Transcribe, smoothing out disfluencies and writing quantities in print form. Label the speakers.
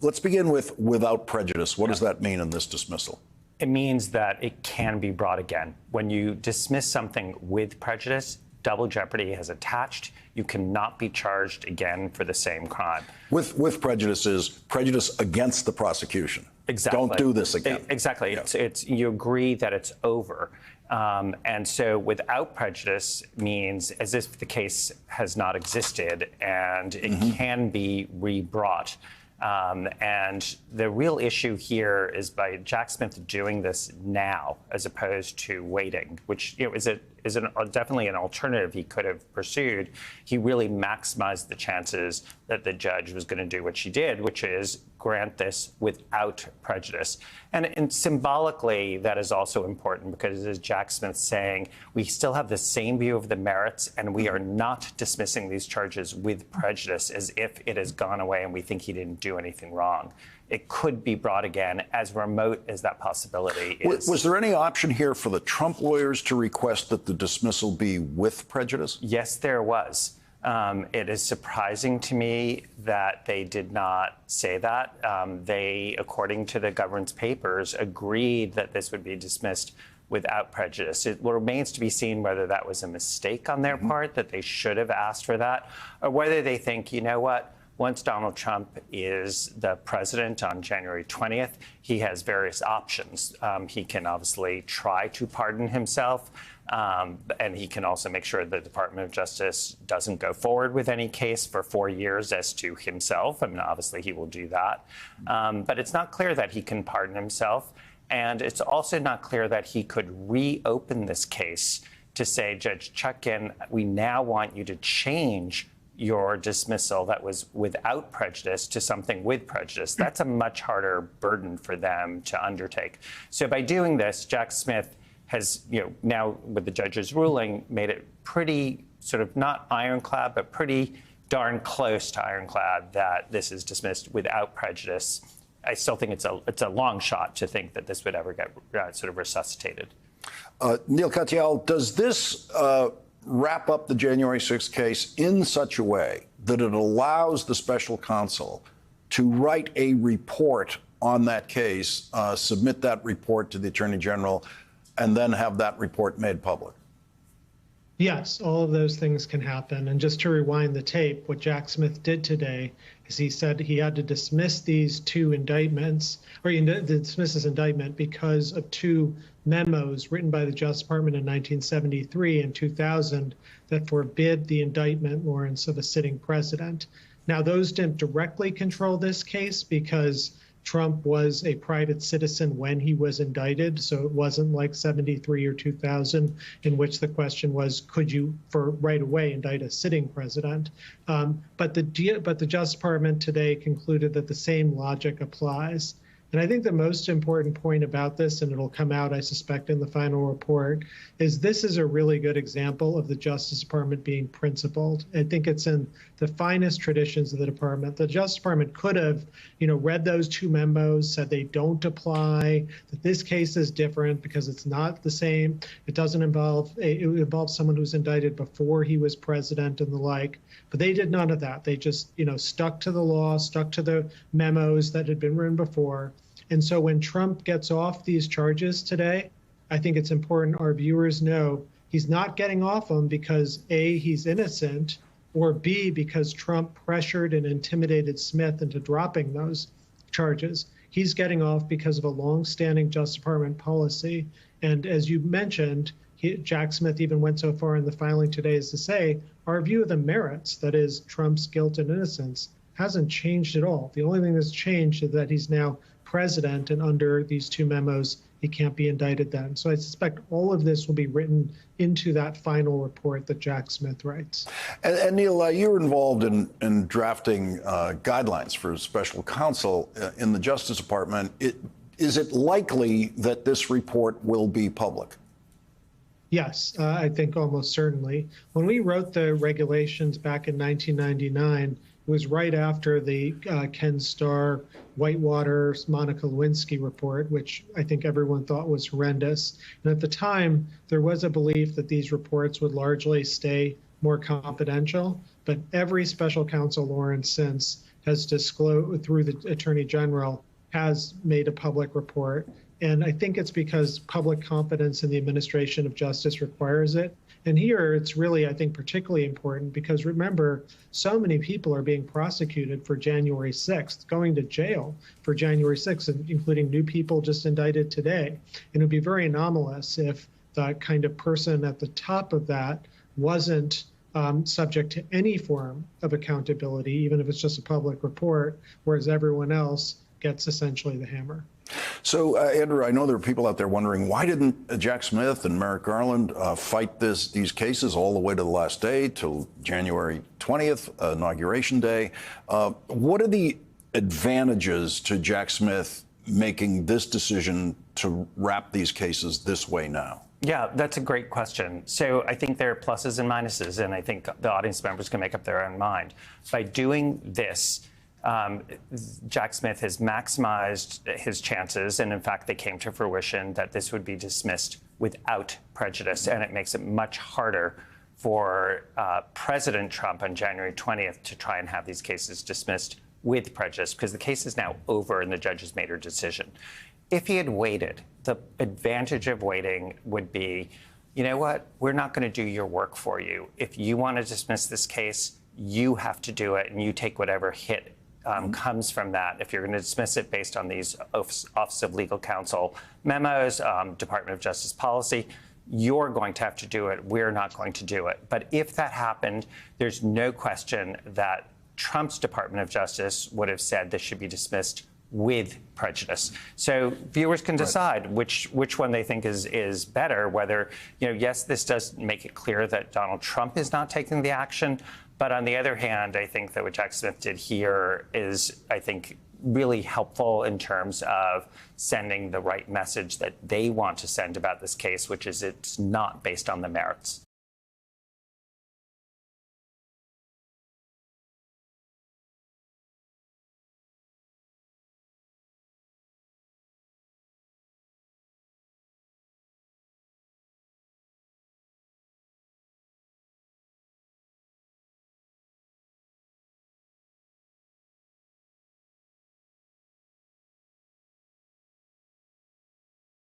Speaker 1: Let's begin with without prejudice. What does that mean in this dismissal?
Speaker 2: It means that it can be brought again. When you dismiss something with prejudice, double jeopardy has attached. You cannot be charged again for the same crime.
Speaker 1: With prejudice is prejudice against the prosecution.
Speaker 2: Exactly.
Speaker 1: Don't do this again.
Speaker 2: Exactly. Yeah. It's you agree that it's over. And so without prejudice means as if the case has not existed and it can be rebrought. And the real issue here is by Jack Smith doing this now as opposed to waiting, which is definitely an alternative he could have pursued. He really maximized the chances that the judge was going to do what she did, which is grant this without prejudice. And symbolically, that is also important because, as Jack Smith's saying, we still have the same view of the merits, and we are not dismissing these charges with prejudice as if it has gone away and we think he didn't do anything wrong. It could be brought again, as remote as that possibility is.
Speaker 1: Was there any option here for the Trump lawyers to request that the dismissal be with prejudice?
Speaker 2: Yes, there was. It is surprising to me that they did not say that. They, according to the government's papers, agreed that this would be dismissed without prejudice. It remains to be seen whether that was a mistake on their part, that they should have asked for that, or whether they think, you know what, once Donald Trump is the president on January 20th, he has various options. He can obviously try to pardon himself, and he can also make sure the Department of Justice doesn't go forward with any case for 4 years as to himself. I mean, obviously, he will do that. But it's not clear that he can pardon himself. And it's also not clear that he could reopen this case to say, Judge Chutkan, we now want you to change your dismissal that was without prejudice to something with prejudice. That's a much harder burden for them to undertake. So by doing this, Jack Smith has, now with the judge's ruling, made it pretty sort of not ironclad, but pretty darn close to ironclad that this is dismissed without prejudice. I still think it's a long shot to think that this would ever get sort of resuscitated.
Speaker 1: Neil Katyal, does this wrap up the January 6th case in such a way that it allows the special counsel to write a report on that case, submit that report to the Attorney General, and then have that report made public?
Speaker 3: Yes, all of those things can happen. And just to rewind the tape, what Jack Smith did today is he said he had to dismiss these two indictments, or dismiss his indictment because of two memos written by the Justice Department in 1973 and 2000 that forbid the indictment warrants of a sitting president. Now, those didn't directly control this case because Trump was a private citizen when he was indicted, so it wasn't like 73 or 2000, in which the question was, could you, for right away, indict a sitting president? But the Justice Department today concluded that the same logic applies. And I think the most important point about this, and it'll come out, I suspect, in the final report, is this is a really good example of the Justice Department being principled. I think it's in the finest traditions of the department. The Justice Department could have, read those two memos, said they don't apply, that this case is different because it's not the same. It doesn't involve, it involves someone who's indicted before he was president and the like. But they did none of that. They just, stuck to the law, stuck to the memos that had been written before. And so when Trump gets off these charges today, I think it's important our viewers know he's not getting off them because A, he's innocent, or B, because Trump pressured and intimidated Smith into dropping those charges. He's getting off because of a longstanding Justice Department policy. And as you mentioned, Jack Smith even went so far in the filing today as to say, our view of the merits, that is Trump's guilt and innocence, hasn't changed at all. The only thing that's changed is that he's now president, and under these two memos, he can't be indicted then. So I suspect all of this will be written into that final report that Jack Smith writes.
Speaker 1: And Neil, you were involved in drafting guidelines for special counsel in the Justice Department. Is it likely that this report will be public?
Speaker 3: Yes, I think almost certainly. When we wrote the regulations back in 1999, it was right after the Ken Starr, Whitewater, Monica Lewinsky report, which I think everyone thought was horrendous. And at the time, there was a belief that these reports would largely stay more confidential. But every special counsel, Lauren, since has disclosed through the Attorney General, has made a public report. And I think it's because public confidence in the administration of justice requires it. And here it's really, I think, particularly important because remember, so many people are being prosecuted for January 6th, going to jail for January 6th, including new people just indicted today. And it would be very anomalous if the kind of person at the top of that wasn't subject to any form of accountability, even if it's just a public report, whereas everyone else gets essentially the hammer.
Speaker 1: So, Andrew, I know there are people out there wondering, why didn't Jack Smith and Merrick Garland fight these cases all the way to the last day, till January 20th, Inauguration Day? What are the advantages to Jack Smith making this decision to wrap these cases this way now?
Speaker 2: Yeah, that's a great question. So I think there are pluses and minuses, and I think the audience members can make up their own mind. By doing this, Jack Smith has maximized his chances, and in fact, they came to fruition that this would be dismissed without prejudice, and it makes it much harder for President Trump on January 20th to try and have these cases dismissed with prejudice, because the case is now over and the judge has made her decision. If he had waited, the advantage of waiting would be, you know what, we're not going to do your work for you. If you want to dismiss this case, you have to do it, and you take whatever hit comes from that. If you're going to dismiss it based on these Office of Legal Counsel memos, Department of Justice policy, you're going to have to do it. We're not going to do it. But if that happened, there's no question that Trump's Department of Justice would have said this should be dismissed with prejudice. So viewers can decide which one they think is better, whether, yes, this does make it clear that Donald Trump is not taking the action. But on the other hand, I think that what Jack Smith did here is, I think, really helpful in terms of sending the right message that they want to send about this case, which is it's not based on the merits.